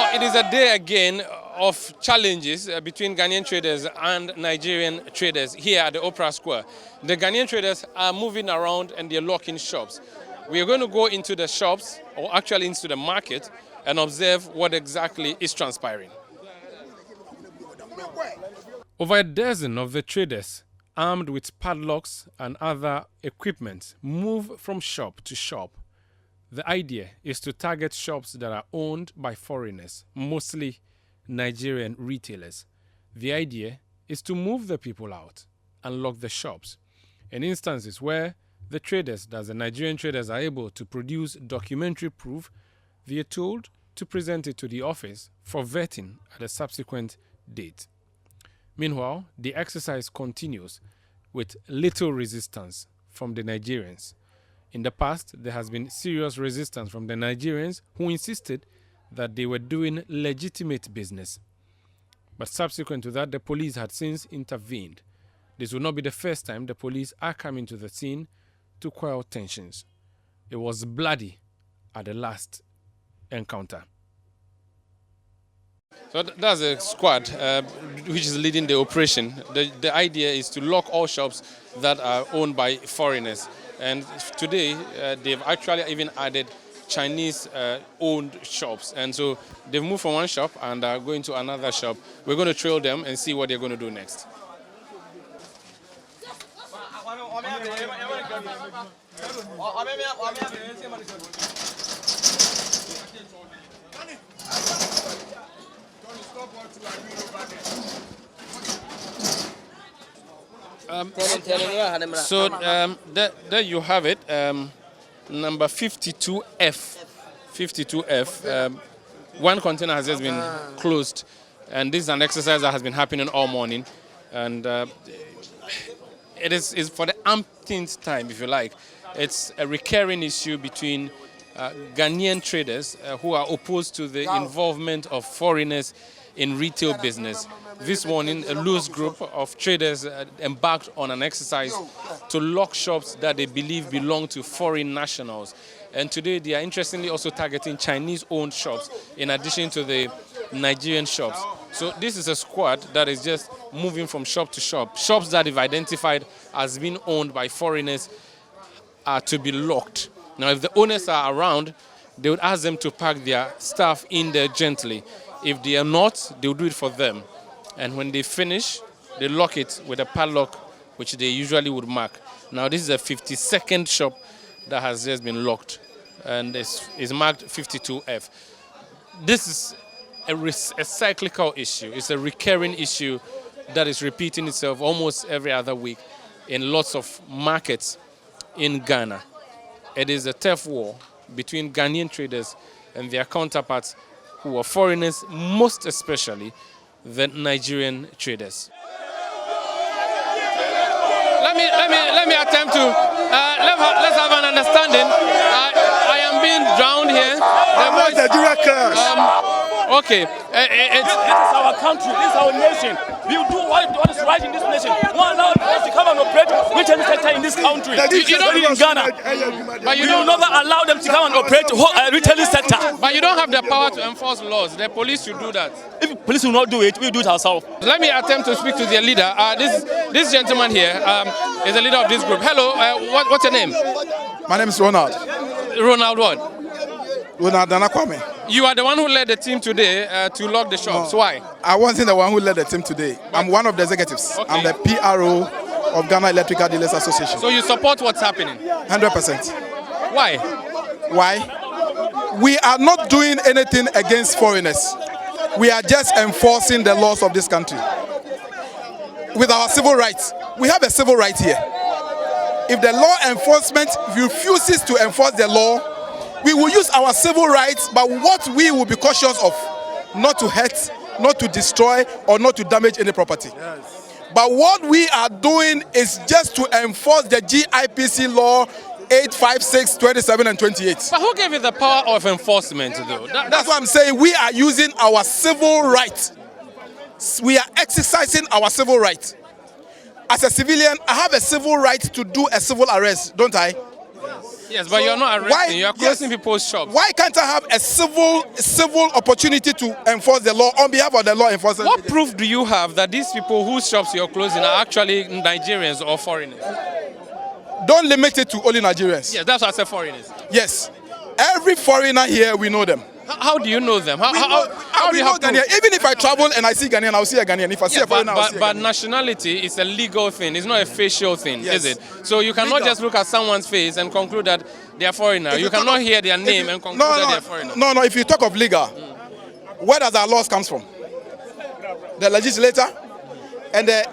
Well, it is a day again of challenges between Ghanaian traders and Nigerian traders here at the Opera Square. The Ghanaian traders are moving around and they're locking shops. We are going to go into the shops, or actually into the market, and observe what exactly is transpiring. Over a dozen of the traders, armed with padlocks and other equipment, move from shop to shop. The idea is to target shops that are owned by foreigners, mostly Nigerian retailers. The idea is to move the people out and lock the shops. In instances where the traders, that's the Nigerian traders, are able to produce documentary proof, they are told to present it to the office for vetting at a subsequent date. Meanwhile, the exercise continues with little resistance from the Nigerians. In the past, there has been serious resistance from the Nigerians who insisted that they were doing legitimate business. But subsequent to that, the police had since intervened. This will not be the first time the police are coming to the scene to quell tensions. It was bloody at the last encounter. So that's a squad which is leading the operation. The idea is to lock all shops that are owned by foreigners. And today, they've actually even added Chinese-owned shops. And so they've moved from one shop and are going to another shop. We're going to trail them and see what they're going to do next. There you have it, number 52F. 52F. One container has just been closed, and this is an exercise that has been happening all morning. And it is for the umpteenth time, if you like. It's a recurring issue between Ghanaian traders who are opposed to the involvement of foreigners in retail business. This morning, a loose group of traders embarked on an exercise to lock shops that they believe belong to foreign nationals. And today, they are interestingly also targeting Chinese-owned shops in addition to the Nigerian shops. So this is a squad that is just moving from shop to shop. Shops that they've identified as being owned by foreigners are to be locked. Now, if the owners are around, they would ask them to pack their stuff in there gently. If they are not, they'll do it for them. And when they finish, they lock it with a padlock, which they usually would mark. Now, this is a 52nd shop that has just been locked, and it's marked 52F. This is a cyclical issue. It's a recurring issue that is repeating itself almost every other week in lots of markets in Ghana. It is a tough war between Ghanaian traders and their counterparts who are foreigners, most especially the Nigerian traders. Let me attempt to let's have an understanding. I am being drowned here. Okay, this is our country. This is our nation. We will do what is right in this nation. We won't allow us to come and operate retail sector in this country. You don't in Ghana, but you will never allow them to come and operate retail sector. But you don't have the power to enforce laws. The police should do that. If police will not do it, we'll do it ourselves. Let me attempt to speak to their leader. This gentleman here is the leader of this group. Hello, what's your name? My name is Ronald. Ronald what? Ronald Danakwame. You are the one who led the team today to lock the shops. No, why? I wasn't the one who led the team today. I'm one of the executives. Okay. I'm the PRO of Ghanaian Electrical Dealers Association. So you support what's happening? 100%. Why? Why? We are not doing anything against foreigners. We are just enforcing the laws of this country. With our civil rights. We have a civil right here. If the law enforcement refuses to enforce the law, we will use our civil rights, but what we will be cautious of, not to hurt, not to destroy, or not to damage any property. Yes. But what we are doing is just to enforce the GIPC law 856, 27, and 28. But who gave you the power of enforcement, though? That's what I'm saying. We are using our civil right. We are exercising our civil right. As a civilian, I have a civil right to do a civil arrest, don't I? Yes. Yes, but you're not arresting. You're closing people's shops. Why can't I have a civil opportunity to enforce the law on behalf of the law enforcement? What proof do you have that these people whose shops you're closing are actually Nigerians or foreigners? Don't limit it to only Nigerians. Yes, that's what I said, foreigners. Yes. Every foreigner here, we know them. How do you know them? How do you know have Ghanaian. Even if I travel and I see Ghanaian, I'll see a Ghanaian. If I see a foreigner, I'll see a But Ghanaian. Nationality is a legal thing. It's not a facial thing, Yes. is it? So you cannot just look at someone's face and conclude that they are foreigner. You cannot hear their name and conclude that they are foreigner. No. If you talk of legal, where does our laws comes from? The legislator and the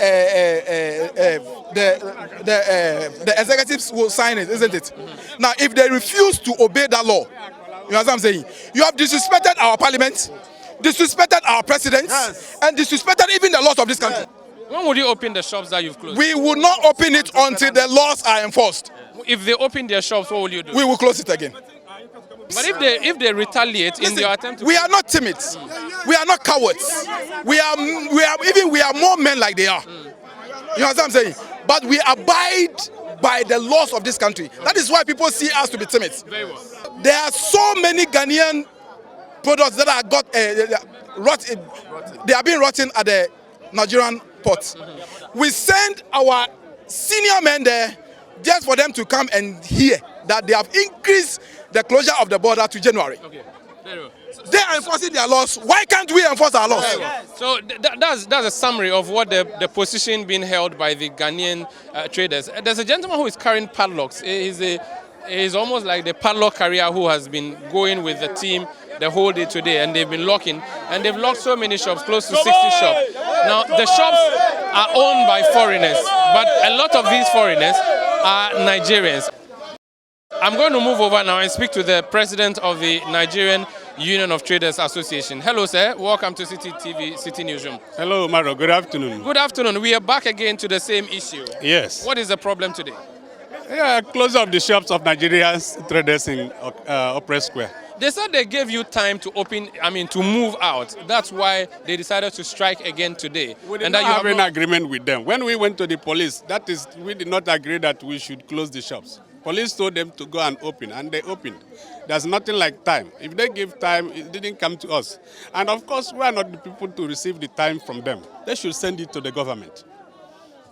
executives will sign it, isn't it? Now, if they refuse to obey that law, you know what I'm saying? You have disrespected our parliament, disrespected our president, and disrespected even the laws of this country. When would you open the shops that you've closed? We will not open it until the laws are enforced. If they open their shops, what will you do? We will close it again. But if they retaliate in their attempt to... We are not timid. We are not cowards. We are more men like they are. You know what I'm saying? But we abide by the laws of this country. That is why people see us to be timid. Very well. There are so many Ghanaian products that are rotten. They are being rotten at the Nigerian port. We send our senior men there just for them to come and hear that they have increased the closure of the border to January. Okay. Very well. They are enforcing their laws. Why can't we enforce our laws? So that's a summary of what the position being held by the Ghanaian traders. There's a gentleman who is carrying padlocks. He's almost like the padlock carrier who has been going with the team the whole day today, and they've been locking. And they've locked so many shops, close to 60 shops. Now, the shops are owned by foreigners, but a lot of these foreigners are Nigerians. I'm going to move over now and speak to the president of the Nigerian Union of Traders Association. Hello, sir. Welcome to Citi Newsroom. Hello, Maro. Good afternoon. Good afternoon. We are back again to the same issue. Yes. What is the problem today? Yeah, close of the shops of Nigerian traders in Opera Square. They said they gave you time to to move out. That's why they decided to strike again today. We did not have an agreement with them. When we went to the police, we did not agree that we should close the shops. Police told them to go and open, and they opened. There's nothing like time. If they give time, it didn't come to us. And of course, we are not the people to receive the time from them. They should send it to the government.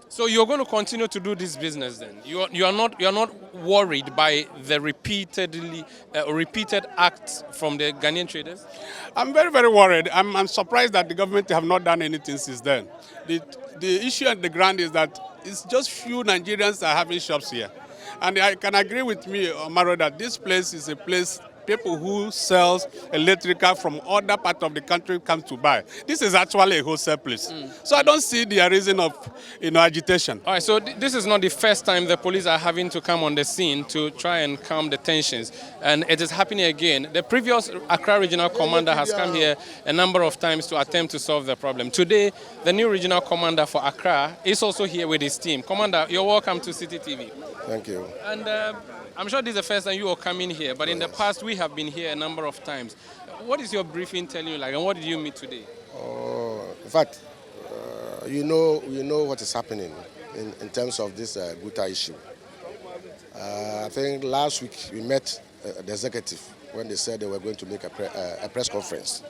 So you're going to continue to do this business then? You're not worried by the repeated acts from the Ghanaian traders? I'm very, very worried. I'm surprised that the government have not done anything since then. The issue at the ground is that it's just few Nigerians are having shops here. And I can agree with me, Omaro, that this place is a place people who sells electrical from other parts of the country come to buy. This is actually a wholesale place. So I don't see the reason of agitation. All right, so this is not the first time the police are having to come on the scene to try and calm the tensions. And it is happening again. The previous Accra regional commander has come here a number of times to attempt to solve the problem. Today, the new regional commander for Accra is also here with his team. Commander, you're welcome to Citi TV. Thank you. And I'm sure this is the first time you are coming here, but in the past we have been here a number of times. What is your briefing telling you like, and what did you meet today? In fact, you know what is happening in terms of this Guta issue. I think last week we met the executive when they said they were going to make a press conference.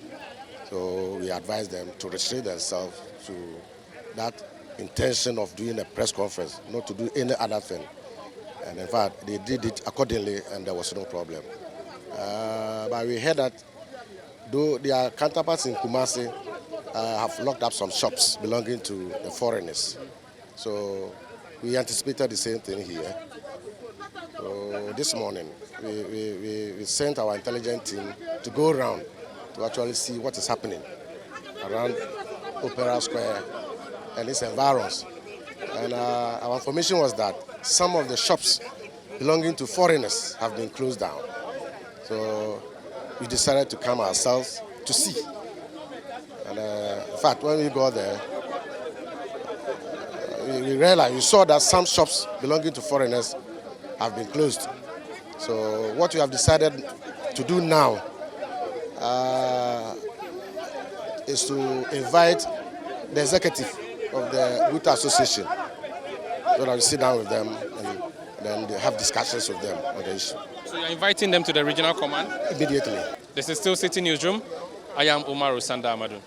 So we advised them to restrain themselves to that intention of doing a press conference, not to do any other thing. And in fact, they did it accordingly, and there was no problem. But we heard that though their counterparts in Kumasi have locked up some shops belonging to the foreigners. So we anticipated the same thing here. So this morning, we sent our intelligence team to go around to actually see what is happening around Opera Square and its environs. And our information was that some of the shops belonging to foreigners have been closed down. So we decided to come ourselves to see. And in fact, when we got there, we realized, we saw that some shops belonging to foreigners have been closed. So what we have decided to do now is to invite the executive of the Guta Association so that we sit down with them and then they have discussions with them on the issue. So you're inviting them to the regional command? Immediately. This is still Citi Newsroom. I am Umaru Sanda Amadou.